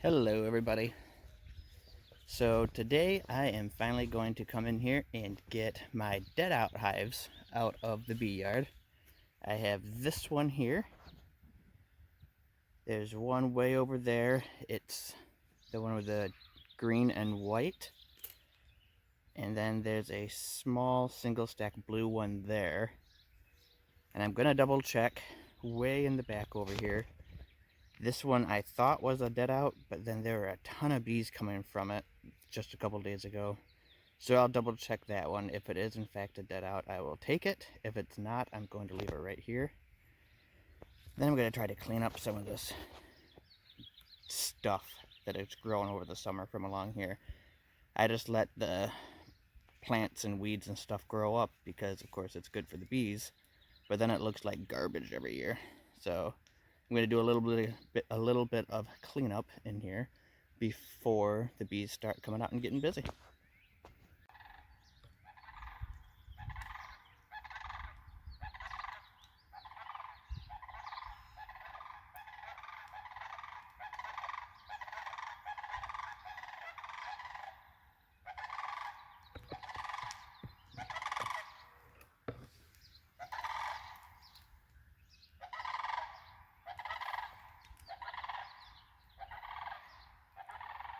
Hello everybody. So today I am finally going to come in here and get my Deadout hives out of the bee yard. I have this one here. There's one way over there. It's the one with the green and white. And then there's a small single stack blue one there. And I'm gonna double check way in the back over here. This one I thought was a Deadout, but then there were a ton of bees coming from it just a couple days ago. So I'll double check that one. If it is in fact a Deadout, I will take it. If it's not, I'm going to leave it right here. Then I'm going to try to clean up some of this stuff that it's grown over the summer from along here. I just let the plants and weeds and stuff grow up because of course it's good for the bees, but then it looks like garbage every year. So I'm going to do a little bit of cleanup in here before the bees start coming out and getting busy.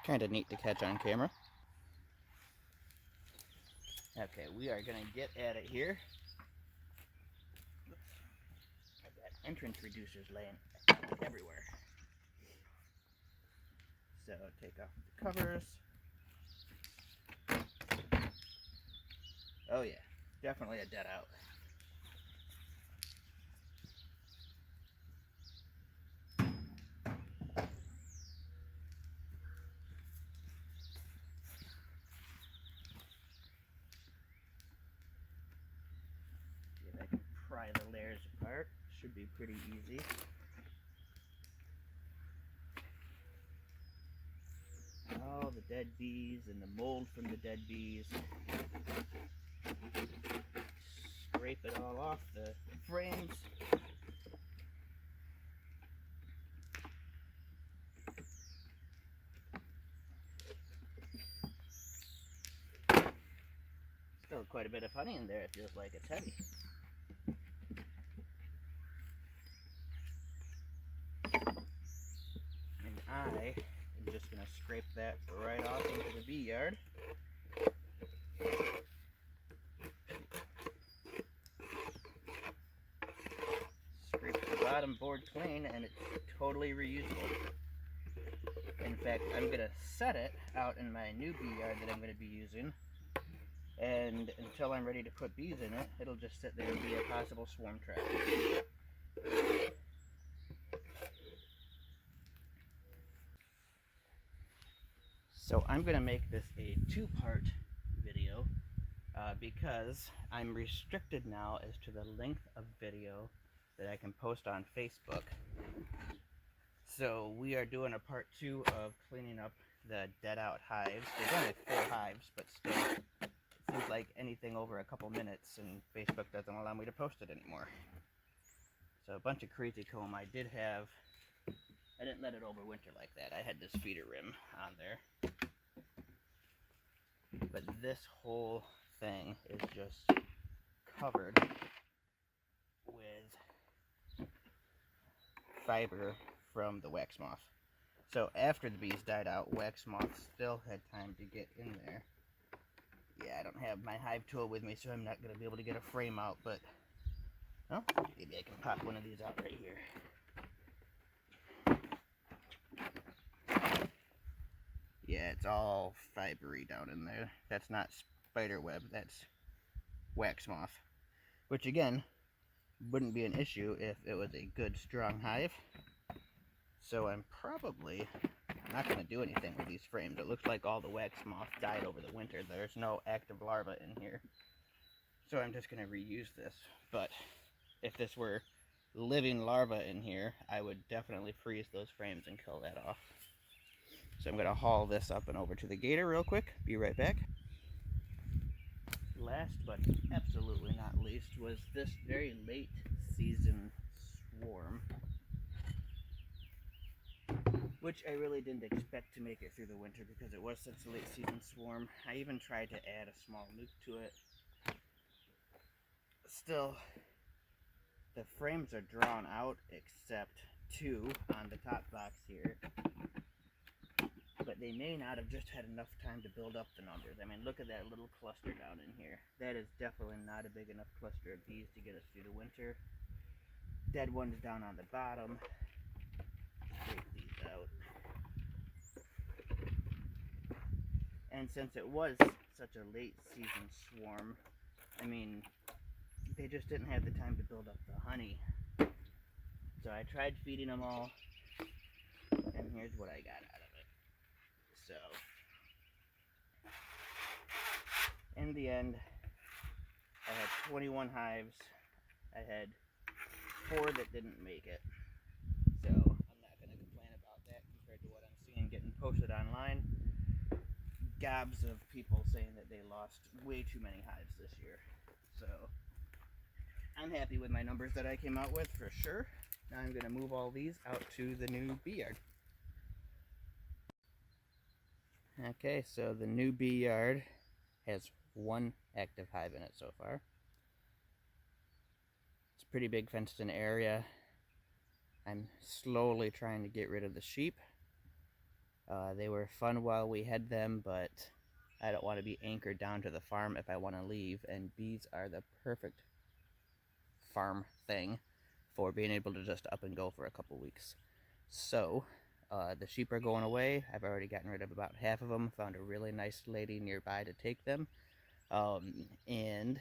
Kind of neat to catch on camera. Okay, we are going to get at it here. I've got entrance reducers laying everywhere. So take off the covers. Oh yeah, definitely a Deadout. See if I can pry the layers apart. Should be pretty easy. All the dead bees and the mold from the dead bees. Scrape it all off the frames. Still quite a bit of honey in there. It feels like it's heavy. And I am just going to scrape that right off into the bee yard. Scrape the bottom board clean and it's totally reusable. In fact, I'm going to set it out in my new bee yard that I'm going to be using. And until I'm ready to put bees in it, it'll just sit there and be a possible swarm trap. So I'm going to make this a two-part video because I'm restricted now as to the length of video that I can post on Facebook. So we are doing a part 2 of cleaning up the Deadout hives. There's only 4 hives, but still, it seems like anything over a couple minutes and Facebook doesn't allow me to post it anymore. So a bunch of crazy comb. I didn't let it overwinter like that. I had this feeder rim on there. But this whole thing is just covered with fiber from the wax moth. So after the bees died out, wax moth still had time to get in there. Yeah, I don't have my hive tool with me, so I'm not going to be able to get a frame out, but well, maybe I can pop one of these out right here. Yeah, it's all fibery down in there. That's not spider web, that's wax moth. Which again, wouldn't be an issue if it was a good strong hive. So I'm probably not going to do anything with these frames. It looks like all the wax moth died over the winter. There's no active larvae in here. So I'm just going to reuse this. But if this were living larvae in here, I would definitely freeze those frames and kill that off. So I'm going to haul this up and over to the gator real quick. Be right back. Last but absolutely not least was this very late season swarm. which I really didn't expect to make it through the winter because it was such a late season swarm. I even tried to add a small nuke to it. Still, the frames are drawn out except 2 on the top box here. But they may not have just had enough time to build up the numbers. I mean, look at that little cluster down in here. That is definitely not a big enough cluster of bees to get us through the winter. Dead ones down on the bottom. Scrape these out. And since it was such a late season swarm, I mean, they just didn't have the time to build up the honey. So I tried feeding them all, and here's what I got out of it. So, in the end, I had 21 hives. I had 4 that didn't make it. So, I'm not going to complain about that compared to what I'm seeing getting posted online. Gobs of people saying that they lost way too many hives this year. So, I'm happy with my numbers that I came out with for sure. Now I'm going to move all these out to the new bee yard. Okay, so the new bee yard has 1 active hive in it so far. It's a pretty big fenced in area. I'm slowly trying to get rid of the sheep. They were fun while we had them, but I don't want to be anchored down to the farm if I want to leave, and bees are the perfect farm thing for being able to just up and go for a couple weeks. So the sheep are going away. I've already gotten rid of about half of them, found a really nice lady nearby to take them, and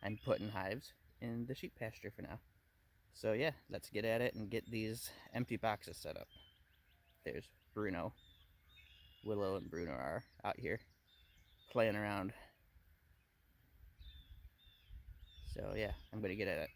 I'm putting hives in the sheep pasture for now. So yeah, let's get at it and get these empty boxes set up. There's Bruno. Willow and Bruno are out here playing around. So yeah, I'm gonna get at it.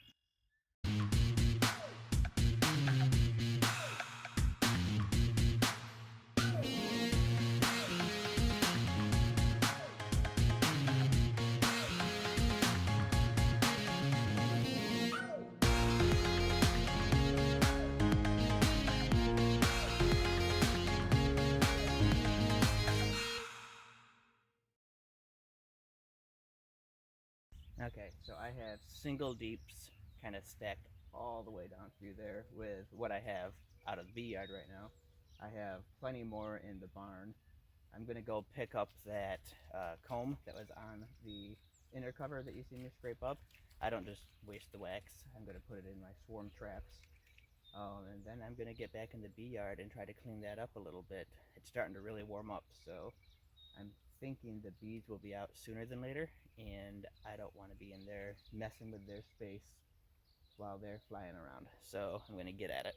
Okay, so I have single deeps kind of stacked all the way down through there with what I have out of the yard right now. I have plenty more in the barn. I'm going to go pick up that comb that was on the inner cover that you see me scrape up. I don't just waste the wax. I'm going to put it in my swarm traps. And then I'm going to get back in the bee yard and try to clean that up a little bit. It's starting to really warm up, so I'm thinking the bees will be out sooner than later, and I don't want to be in there messing with their space while they're flying around. So I'm going to get at it.